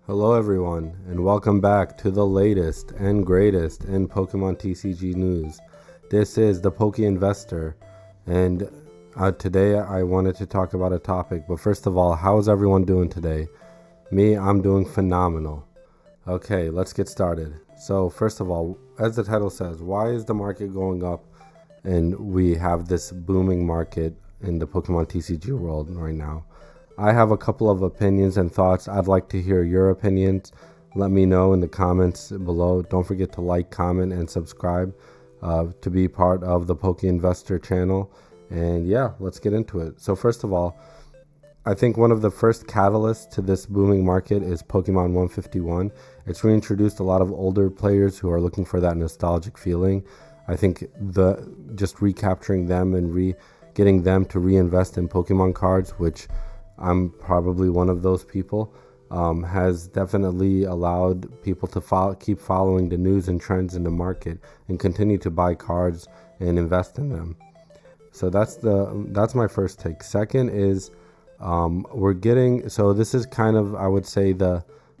Hello everyone, and welcome back to the latest and greatest in Pokemon TCG news. This is the Poke Investor, and today I wanted to talk about a topic. But first of all, how is everyone doing today? Me, I'm doing phenomenal. Okay, let's get started. So first of all, as the title says, why is the market going up and we have this booming market in the Pokemon TCG world right now? I have a couple of opinions and thoughts. I'd like to hear your opinions. Let me know in the comments below. Don't forget to like, comment, and subscribe to be part of the Poke Investor channel. And yeah, let's get into it. So first of all, I think one of the first catalysts to this booming market is Pokemon 151. It's reintroduced a lot of older players who are looking for that nostalgic feeling. I think just recapturing them and getting them to reinvest in Pokemon cards, which I'm probably one of those people, has definitely allowed people to keep following the news and trends in the market and continue to buy cards and invest in them. So that's my first take. Second is this is kind of, I would say,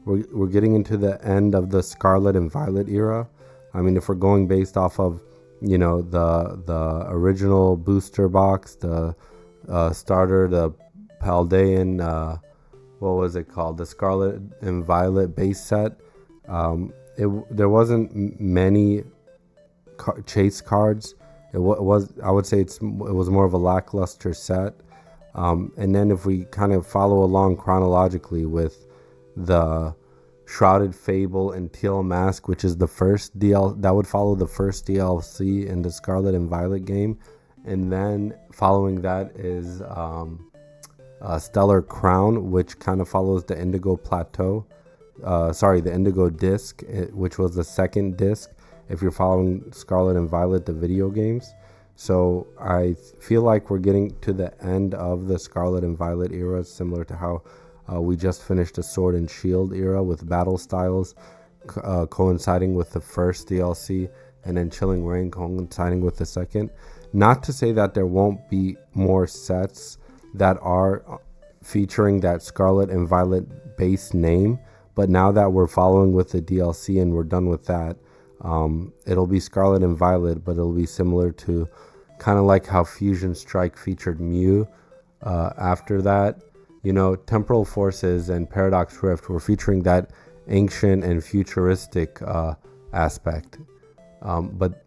we're getting into the end of the Scarlet and Violet era. I mean, if we're going based off of the original booster box, the starter, the Paldean, what was it called? The Scarlet and Violet base set. There wasn't many chase cards. I would say it was more of a lackluster set. And then if we kind of follow along chronologically with the Shrouded Fable and Teal Mask, which is the first that would follow the first DLC in the Scarlet and Violet game, and then following that is Stellar Crown, which kind of follows the Indigo Plateau. The Indigo Disc, which was the second disc if you're following Scarlet and Violet, the video games. So I feel like we're getting to the end of the Scarlet and Violet era, similar to how we just finished the Sword and Shield era with battle styles coinciding with the first DLC, and then Chilling Reign coinciding with the second. Not to say that there won't be more sets that are featuring that Scarlet and Violet base name, but now that we're following with the DLC and we're done with that, it'll be Scarlet and Violet, but it'll be similar to kind of like how Fusion Strike featured Mew. After that, Temporal Forces and Paradox Rift were featuring that ancient and futuristic aspect, but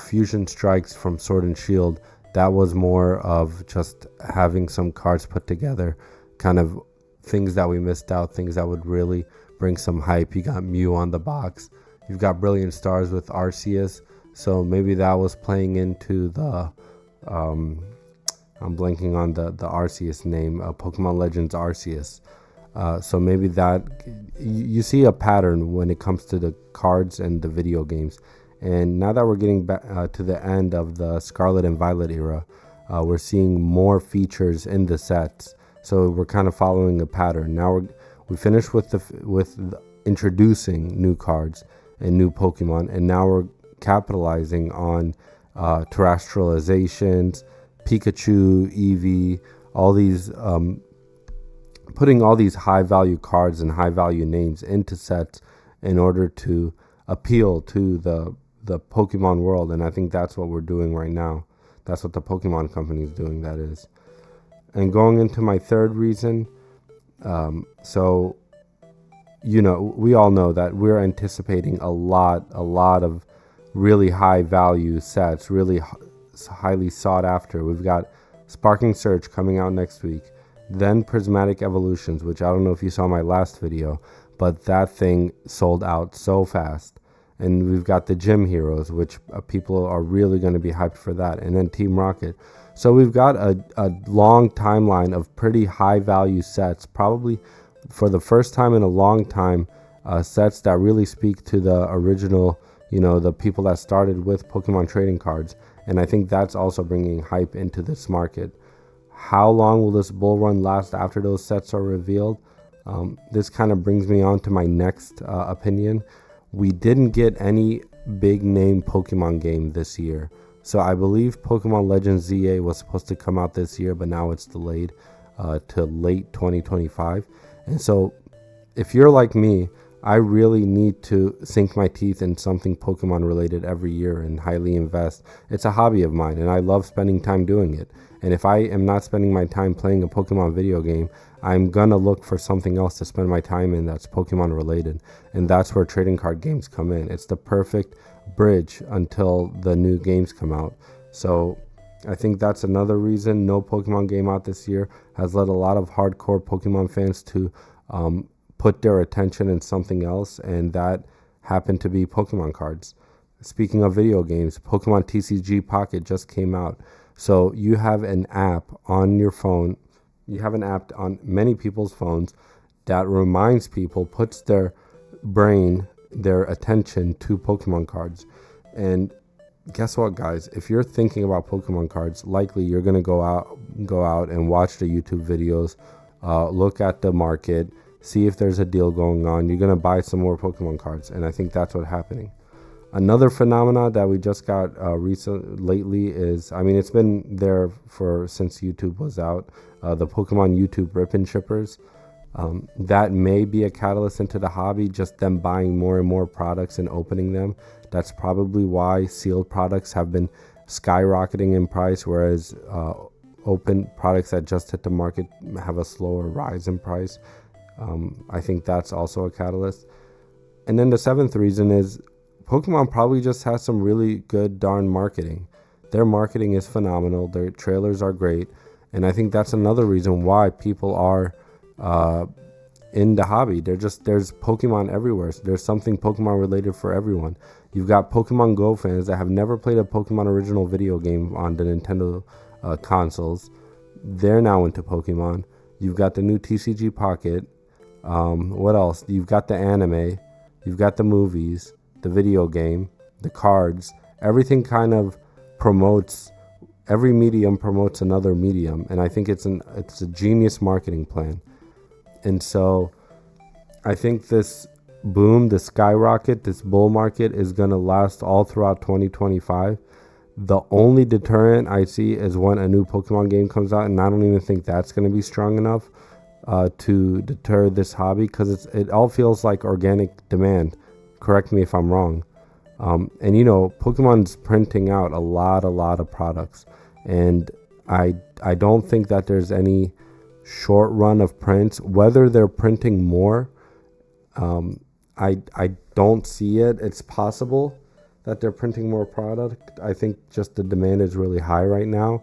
Fusion Strikes from Sword and Shield, that was more of just having some cards put together, kind of things that we missed out, things that would really bring some hype. You got Mew on the box. You've got Brilliant Stars with Arceus. So maybe that was playing into the, I'm blanking on the Arceus name, Pokemon Legends Arceus. So maybe that, you see a pattern when it comes to the cards and the video games. And now that we're getting back to the end of the Scarlet and Violet era, we're seeing more features in the sets. So we're kind of following a pattern. Now we finished with introducing new cards and new Pokemon, and now we're capitalizing on terrestrializations, Pikachu, Eevee, all these, putting all these high value cards and high value names into sets in order to appeal to the Pokemon world. And I think that's what we're doing right now. That's what the Pokemon company is doing, that is. And going into my third reason, we all know that we're anticipating a lot of really high value sets, really highly sought after. We've got Sparking Surge coming out next week, then Prismatic Evolutions, which I don't know if you saw my last video, but that thing sold out so fast. And we've got the Gym Heroes, which people are really going to be hyped for that, and then Team Rocket. So we've got a long timeline of pretty high value sets, probably for the first time in a long time, sets that really speak to the original, the people that started with Pokemon trading cards. And I think that's also bringing hype into this market. How long will this bull run last after those sets are revealed? This kind of brings me on to my next opinion. We didn't get any big name Pokemon game this year. So I believe Pokemon Legends ZA was supposed to come out this year, but now it's delayed to late 2025. And so if you're like me, I really need to sink my teeth in something Pokemon related every year and highly invest. It's a hobby of mine and I love spending time doing it. And if I am not spending my time playing a Pokemon video game, I'm gonna look for something else to spend my time in that's Pokemon related. And that's where trading card games come in. It's the perfect bridge until the new games come out. So I think that's another reason no Pokemon game out this year has led a lot of hardcore Pokemon fans to put their attention in something else, and that happened to be Pokemon cards. Speaking of video games, Pokemon TCG Pocket just came out. So you have an app on your phone, you have an app on many people's phones that reminds people, puts their brain, their attention to Pokemon cards. And guess what, guys? If you're thinking about Pokemon cards, likely you're going to go out and watch the YouTube videos, look at the market, see if there's a deal going on. You're going to buy some more Pokemon cards. And I think that's what's happening. Another phenomena that we just got lately is, I mean, it's been there since YouTube was out, the Pokemon YouTube rip-and shippers. That may be a catalyst into the hobby, just them buying more and more products and opening them. That's probably why sealed products have been skyrocketing in price, whereas open products that just hit the market have a slower rise in price. I think that's also a catalyst. And then the seventh reason is Pokemon probably just has some really good darn marketing. Their marketing is phenomenal. Their trailers are great. And I think that's another reason why people are in the hobby. There's Pokemon everywhere. So there's something Pokemon related for everyone. You've got Pokemon Go fans that have never played a Pokemon original video game on the Nintendo consoles. They're now into Pokemon. You've got the new TCG Pocket. What else? You've got the anime. You've got the movies, the video game, the cards. Everything kind of promotes, every medium promotes another medium. And I think it's a genius marketing plan. And so I think this boom, this skyrocket, this bull market is going to last all throughout 2025. The only deterrent I see is when a new Pokemon game comes out, and I don't even think that's going to be strong enough to deter this hobby, because it all feels like organic demand. Correct me if I'm wrong. And you know, Pokemon's printing out a lot of products, and I don't think that there's any short run of prints. Whether they're printing more, I don't see it. It's possible that they're printing more product. I think just the demand is really high right now.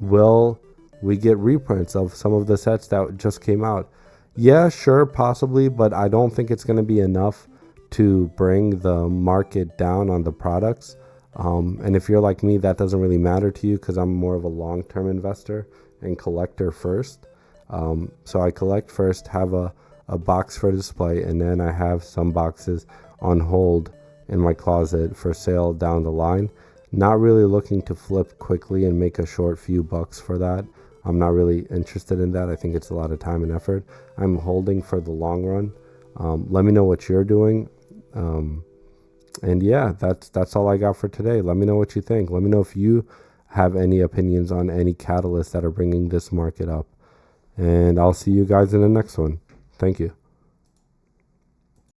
Will we get reprints of some of the sets that just came out? Yeah, sure, possibly, but I don't think it's going to be enough to bring the market down on the products. And if you're like me, that doesn't really matter to you, because I'm more of a long-term investor and collector first. So I collect first, have a box for display, and then I have some boxes on hold in my closet for sale down the line. Not really looking to flip quickly and make a short few bucks for that. I'm not really interested in that. I think it's a lot of time and effort. I'm holding for the long run. Let me know what you're doing. And yeah, that's all I got for today. Let me know what you think. Let me know if you have any opinions on any catalysts that are bringing this market up. And I'll see you guys in the next one. Thank you.